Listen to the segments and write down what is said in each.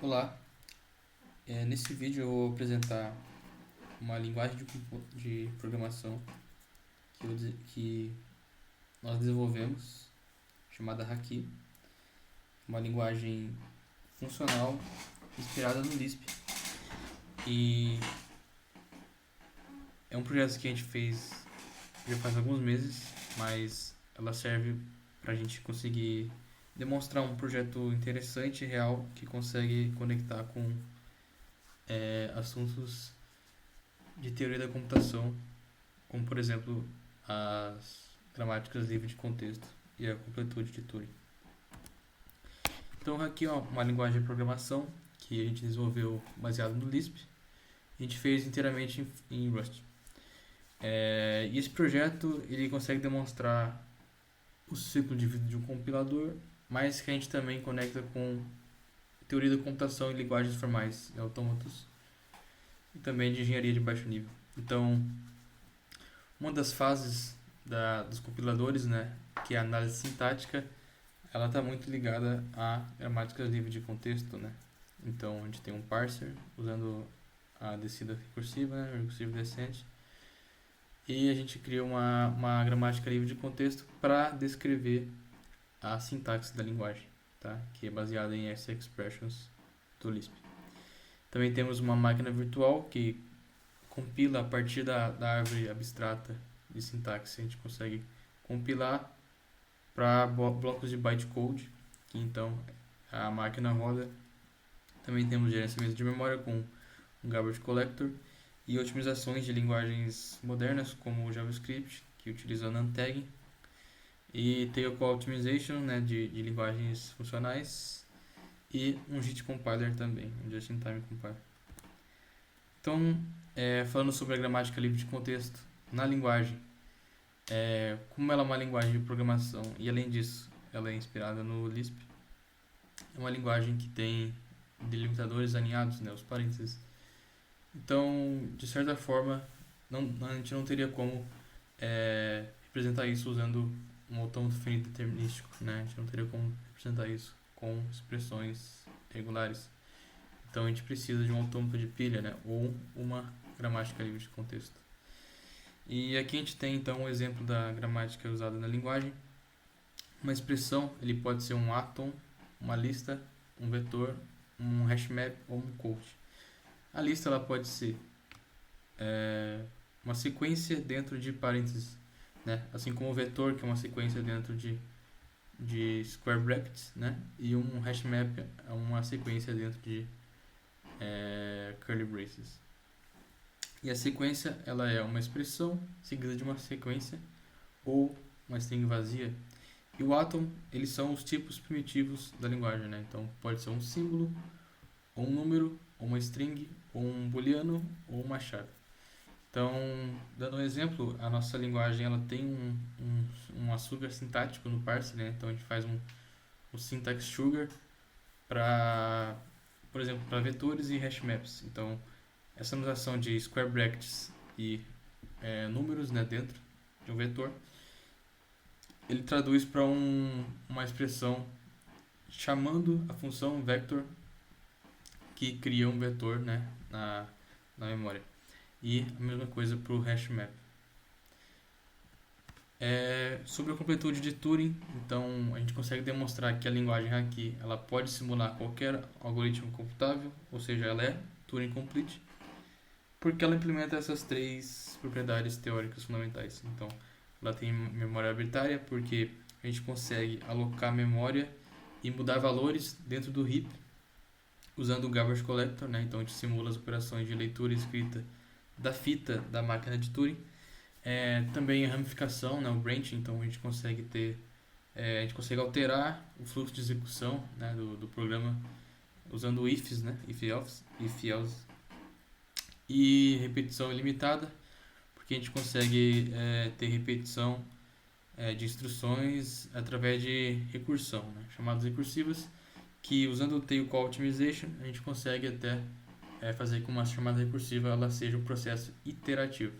Olá, nesse vídeo eu vou apresentar uma linguagem de programação que nós desenvolvemos, chamada Haki, uma linguagem funcional inspirada no Lisp. E é um projeto que a gente fez já faz alguns meses, mas ela serve para a gente conseguir demonstrar um projeto interessante e real que consegue conectar com assuntos de teoria da computação, como por exemplo as gramáticas livres de contexto e a completude de Turing. Então aqui é uma linguagem de programação que a gente desenvolveu baseado no Lisp, a gente fez inteiramente em Rust. E esse projeto ele consegue demonstrar o ciclo de vida de um compilador, mas que a gente também conecta com teoria da computação e linguagens formais e autômatos, e também de engenharia de baixo nível. Então, uma das fases dos compiladores, né, que é a análise sintática, ela está muito ligada à gramática livre de contexto, né? Então, a gente tem um parser usando a descida recursiva, né, recursive descent, e a gente cria uma gramática livre de contexto para descrever a sintaxe da linguagem, tá? Que é baseada em S-expressions do Lisp. Também temos uma máquina virtual que compila a partir da árvore abstrata de sintaxe. A gente consegue compilar para blocos de bytecode, que então a máquina roda. Também temos gerenciamento de memória com um garbage collector e otimizações de linguagens modernas como o JavaScript, que utiliza non-tagging, e tail call optimization, né, de linguagens funcionais, e um JIT compiler também, um just-in-time compiler. Então, falando sobre a gramática livre de contexto na linguagem, como ela é uma linguagem de programação e além disso ela é inspirada no Lisp, é uma linguagem que tem delimitadores alinhados, né, os parênteses. Então, de certa forma, a gente não teria como representar isso usando um autômato finito determinístico, né? A gente não teria como representar isso com expressões regulares. Então a gente precisa de um autômato de pilha, né? Ou uma gramática livre de contexto. E aqui a gente tem então um exemplo da gramática usada na linguagem. Uma expressão, ele pode ser um atom, uma lista, um vetor, um hashmap ou um quote. A lista ela pode ser uma sequência dentro de parênteses, né? Assim como o vetor, que é uma sequência dentro de square brackets, né? E um hashmap é uma sequência dentro de curly braces. E a sequência ela é uma expressão seguida de uma sequência ou uma string vazia. E o atom, eles são os tipos primitivos da linguagem, né? Então pode ser um símbolo, ou um número, ou uma string, ou um booleano, ou uma chave. Então, dando um exemplo, a nossa linguagem ela tem um açúcar sintático no parser, né? Então a gente faz um syntax sugar para, por exemplo, para vetores e hashmaps. Então, essa notação de square brackets e números, né, dentro de um vetor, ele traduz para uma expressão chamando a função vector que cria um vetor, né, na memória. E a mesma coisa para o hashmap. Sobre a completude de Turing, então a gente consegue demonstrar que a linguagem Haki ela pode simular qualquer algoritmo computável, ou seja, ela é Turing complete, porque ela implementa essas três propriedades teóricas fundamentais. Então, ela tem memória arbitrária, porque a gente consegue alocar memória e mudar valores dentro do heap usando o garbage collector, né? Então a gente simula as operações de leitura e escrita da fita da máquina de Turing. Também a ramificação, né, o branching, então a gente consegue alterar o fluxo de execução, né, do programa usando ifs, né, if else, e repetição ilimitada, porque a gente consegue ter repetição de instruções através de recursão, né, chamadas recursivas, que usando o tail call optimization a gente consegue até fazer com uma chamada recursiva ela seja um processo iterativo,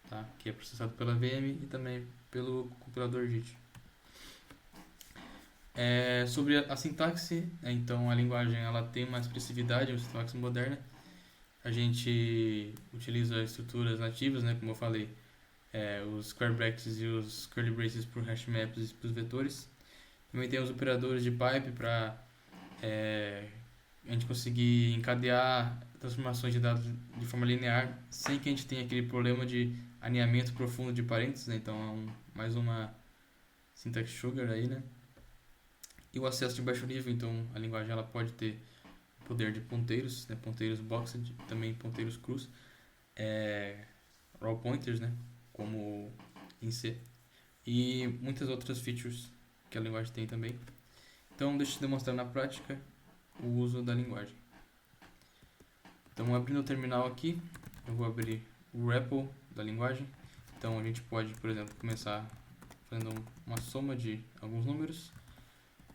tá? Que é processado pela VM e também pelo compilador JIT. Sobre a sintaxe, então a linguagem ela tem uma expressividade, uma sintaxe moderna. A gente utiliza estruturas nativas, né, como eu falei, os square brackets e os curly braces para hash maps e para os vetores. Também tem os operadores de pipe para a gente conseguir encadear transformações de dados de forma linear sem que a gente tenha aquele problema de alinhamento profundo de parênteses, né? Então mais uma syntax sugar aí, né? E o acesso de baixo nível, então a linguagem ela pode ter poder de ponteiros, né? Ponteiros boxed, também ponteiros crus, raw pointers, né? Como em C, e muitas outras features que a linguagem tem também. Então deixa eu demonstrar na prática o uso da linguagem. Então abrindo o terminal aqui, eu vou abrir o REPL da linguagem. Então a gente pode, por exemplo, começar fazendo uma soma de alguns números,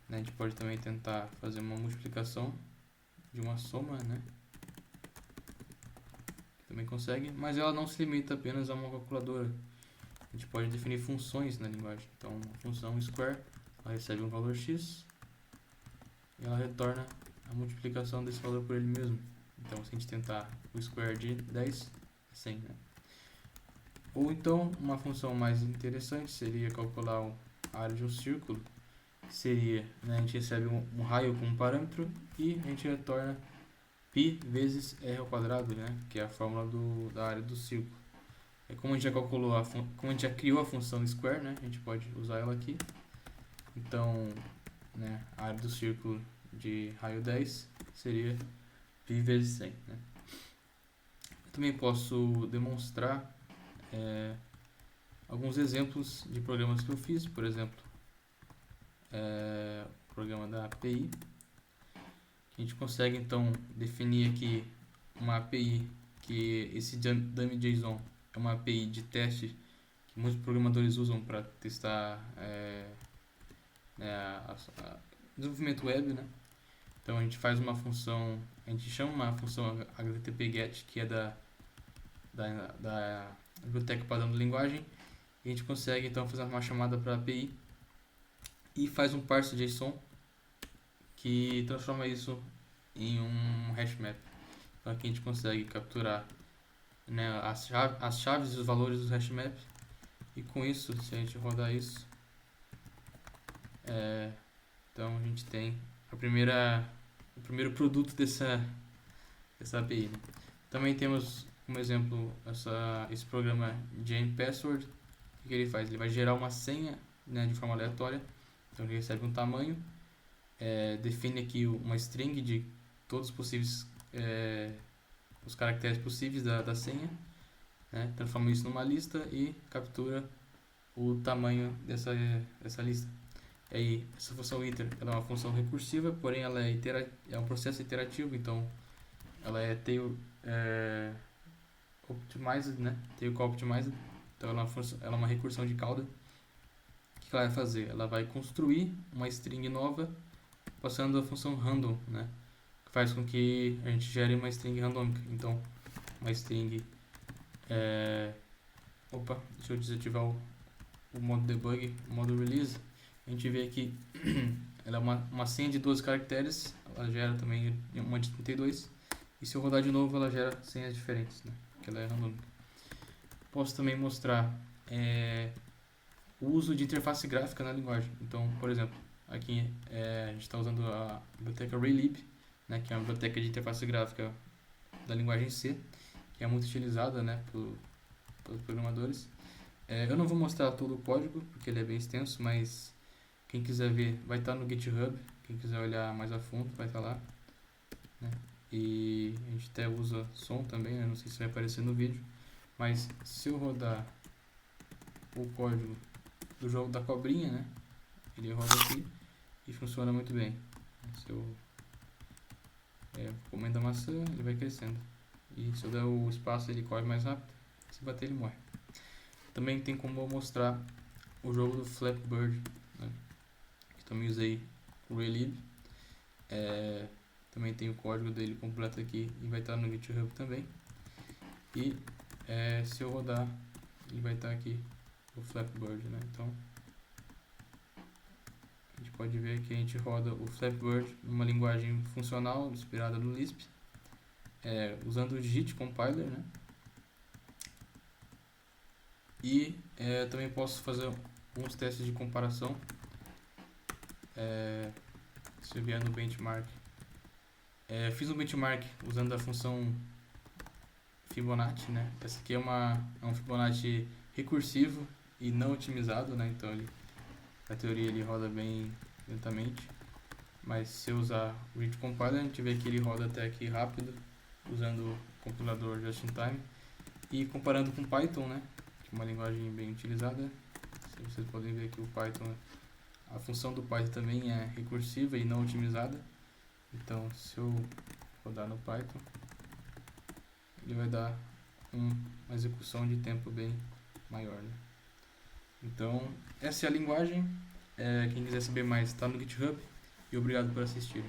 né? A gente pode também tentar fazer uma multiplicação de uma soma, né? Também consegue, mas ela não se limita apenas a uma calculadora. A gente pode definir funções na linguagem. Então a função square, ela recebe um valor x e ela retorna a multiplicação desse valor por ele mesmo. Então, se a gente tentar o square de 10, é 100, né? Ou então, uma função mais interessante seria calcular a área de um círculo. Seria, né, a gente recebe um raio como parâmetro e a gente retorna π vezes r ao quadrado, né, que é a fórmula da área do círculo. Como a gente já calculou, como a gente já criou a função square, né, a gente pode usar ela aqui. Então, né, a área do círculo de raio 10 seria π vezes 100, né? Eu também posso demonstrar alguns exemplos de programas que eu fiz, por exemplo, o programa da API. A gente consegue então definir aqui uma API, que esse dummy.json é uma API de teste que muitos programadores usam para testar desenvolvimento web, né? Então a gente faz uma função, a gente chama uma função http-get, que é da biblioteca padrão da linguagem, e a gente consegue então fazer uma chamada para a API e faz um parse JSON que transforma isso em um hash map. Então aqui a gente consegue capturar, né, as chaves e os valores dos hash maps, e com isso, se a gente rodar isso, então a gente tem o primeiro produto dessa API, né? Também temos como exemplo esse programa Jane Password. O que ele faz? Ele vai gerar uma senha, né, de forma aleatória. Então ele recebe um tamanho, define aqui uma string de todos os possíveis os caracteres possíveis da senha, né, transforma isso numa lista e captura o tamanho dessa lista. Aí essa função iter, ela é uma função recursiva, porém ela é um processo iterativo, então ela é tail optimized, né? Tail call optimized. Então ela é uma recursão de cauda. O que ela vai fazer? Ela vai construir uma string nova passando a função random, né? Que faz com que a gente gere uma string randômica. Então uma string deixa eu desativar o modo debug, o modo release. A gente vê aqui ela é uma senha de 12 caracteres, ela gera também uma de 32, e se eu rodar de novo ela gera senhas diferentes, né? Que ela é randômica. Posso também mostrar o uso de interface gráfica na linguagem. Então, por exemplo, aqui a gente está usando a biblioteca Raylib, né, que é uma biblioteca de interface gráfica da linguagem C, que é muito utilizada, né, pelos programadores. Eu não vou mostrar todo o código, porque ele é bem extenso, mas quem quiser ver vai estar no GitHub. Quem quiser olhar mais a fundo vai estar lá, né? E a gente até usa som também, né? Não sei se vai aparecer no vídeo, mas se eu rodar o código do jogo da cobrinha, né, ele roda aqui e funciona muito bem. Se eu comendo a maçã, ele vai crescendo, e se eu der o espaço ele corre mais rápido, se bater ele morre. Também tem como eu mostrar o jogo do Flappy Bird, né, que também usei o Raylib. Também tem o código dele completo aqui e vai estar no GitHub também. E se eu rodar, ele vai estar aqui o Flappy Bird, né? Então a gente gente pode ver que a gente roda o Flappy Bird numa linguagem funcional inspirada no Lisp, usando o JIT Compiler, né? E também posso fazer alguns testes de comparação. Se eu vier no benchmark, fiz um benchmark usando a função Fibonacci, né? Essa aqui é um Fibonacci recursivo e não otimizado, né? Então na teoria ele roda bem lentamente, mas se eu usar o JIT Compiler, a gente vê que ele roda até aqui rápido, usando o compilador just in time. E comparando com Python, né? Que é uma linguagem bem utilizada, vocês podem ver que o Python, a função do Python também é recursiva e não otimizada. Então, se eu rodar no Python, ele vai dar uma execução de tempo bem maior, né? Então, essa é a linguagem. Quem quiser saber mais está no GitHub. E obrigado por assistir.